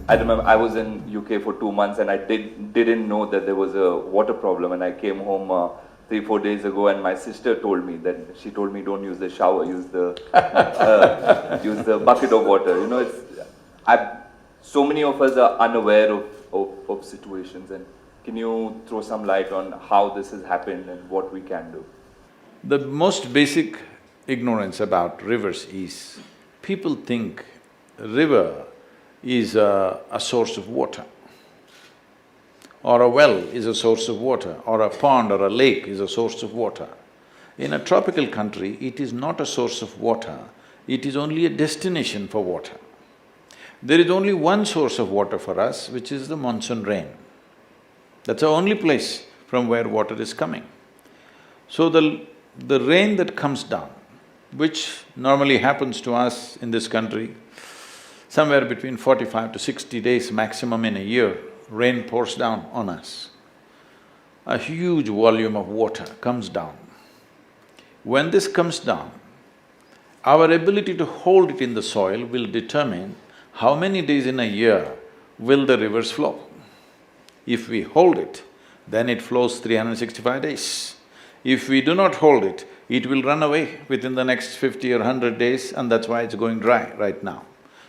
I remember I was in UK for 2 months and I didn't know that there was a water problem, and I came home 3-4 days ago, and my sister told me that she told me don't use the shower, use the bucket of water. You know, so many of us are unaware of situations, and can you throw some light on how this has happened and what we can do? The most basic ignorance about rivers is, people think river is a source of water, or a well is a source of water, or a pond or a lake is a source of water. In a tropical country, it is not a source of water, it is only a destination for water. There is only one source of water for us, which is the monsoon rain. That's the only place from where water is coming. So the rain that comes down, which normally happens to us in this country, somewhere between 45 to 60 days maximum in a year, rain pours down on us. A huge volume of water comes down. When this comes down, our ability to hold it in the soil will determine how many days in a year will the rivers flow. If we hold it, then it flows 365 days. If we do not hold it, it will run away within the next 50 or 100 days, and that's why it's going dry right now.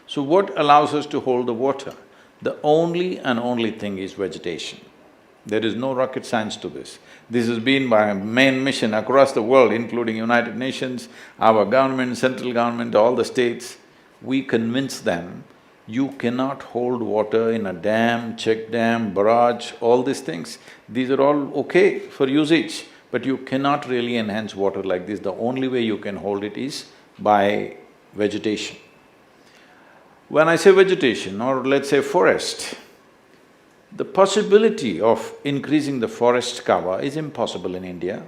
So what allows us to hold the water? The only and only thing is vegetation. There is no rocket science to this. This has been by a main mission across the world, including United Nations, our government, central government, all the states. We convince them, you cannot hold water in a dam, check dam, barrage, all these things. These are all okay for usage, but you cannot really enhance water like this. The only way you can hold it is by vegetation. When I say vegetation, or let's say forest, the possibility of increasing the forest cover is impossible in India.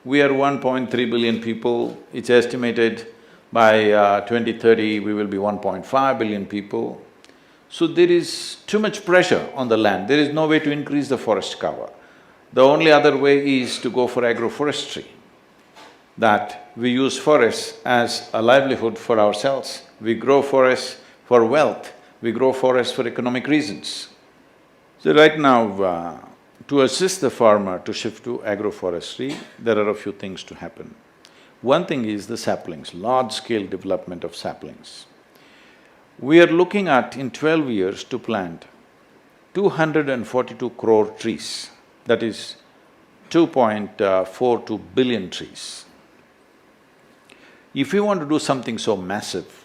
We are 1.3 billion people, it's estimated by 2030 we will be 1.5 billion people. So there is too much pressure on the land, there is no way to increase the forest cover. The only other way is to go for agroforestry, that we use forests as a livelihood for ourselves. We grow forests for wealth, we grow forests for economic reasons. So right now, to assist the farmer to shift to agroforestry, there are a few things to happen. One thing is the saplings, large-scale development of saplings. We are looking at, in 12 years, to plant 242 crore trees, that is 2.42 billion trees. If we want to do something so massive,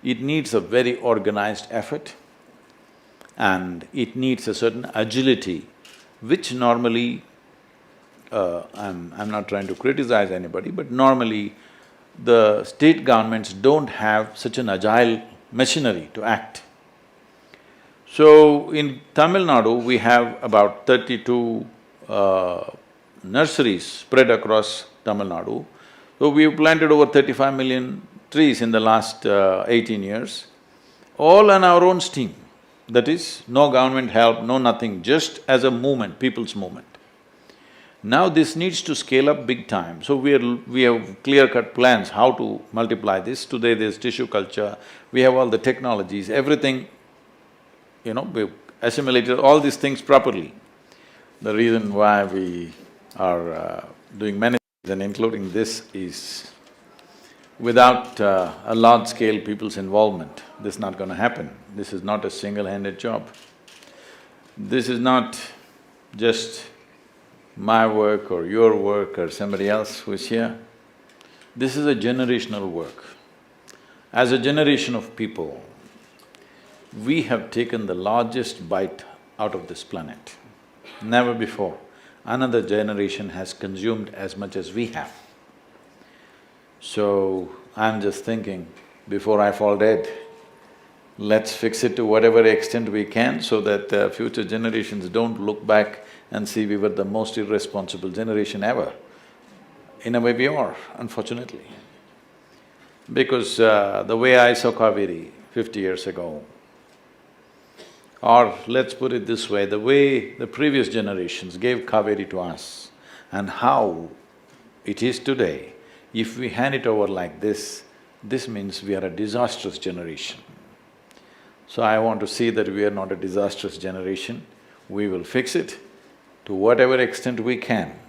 it needs a very organized effort and it needs a certain agility, which normally, I'm not trying to criticize anybody, but normally the state governments don't have such an agile machinery to act. So in Tamil Nadu, we have about 32 nurseries spread across Tamil Nadu. So we've planted over 35 million trees in the last 18 years, all on our own steam. That is, no government help, no nothing, just as a movement, people's movement. Now this needs to scale up big time, so we have clear-cut plans how to multiply this. Today there's tissue culture, we have all the technologies, everything, we've assimilated all these things properly. The reason why we are doing many things and including this is, without a large-scale people's involvement, this is not going to happen. This is not a single-handed job. This is not just my work or your work or somebody else who's here. This is a generational work. As a generation of people, we have taken the largest bite out of this planet. Never before another generation has consumed as much as we have. So, I'm just thinking, before I fall dead, let's fix it to whatever extent we can so that future generations don't look back and see we were the most irresponsible generation ever. In a way we are, unfortunately. Because the way I saw Cauvery 50 years ago, or let's put it this way, the way the previous generations gave Cauvery to us and how it is today, if we hand it over like this means we are a disastrous generation. So I want to see that we are not a disastrous generation. We will fix it to whatever extent we can.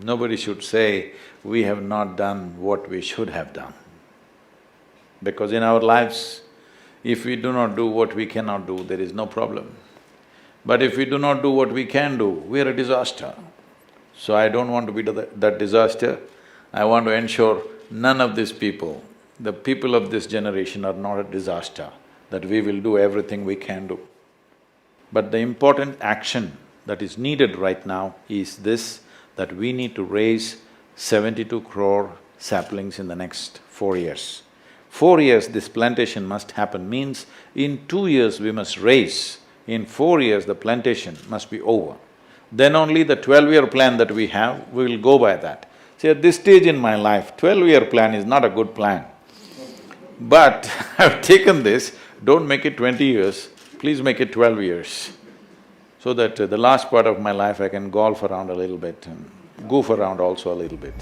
Nobody should say, we have not done what we should have done. Because in our lives, if we do not do what we cannot do, there is no problem. But if we do not do what we can do, we are a disaster. So I don't want to be that disaster. I want to ensure none of these people, the people of this generation are not a disaster, that we will do everything we can do. But the important action that is needed right now is this, that we need to raise 72 crore saplings in the next 4 years. 4 years this plantation must happen, means in 2 years we must raise, in 4 years the plantation must be over. Then only the 12-year plan that we have, we will go by that. See, at this stage in my life, 12-year plan is not a good plan. But I've taken this, don't make it 20 years, please make it 12 years. So that the last part of my life I can golf around a little bit and goof around also a little bit.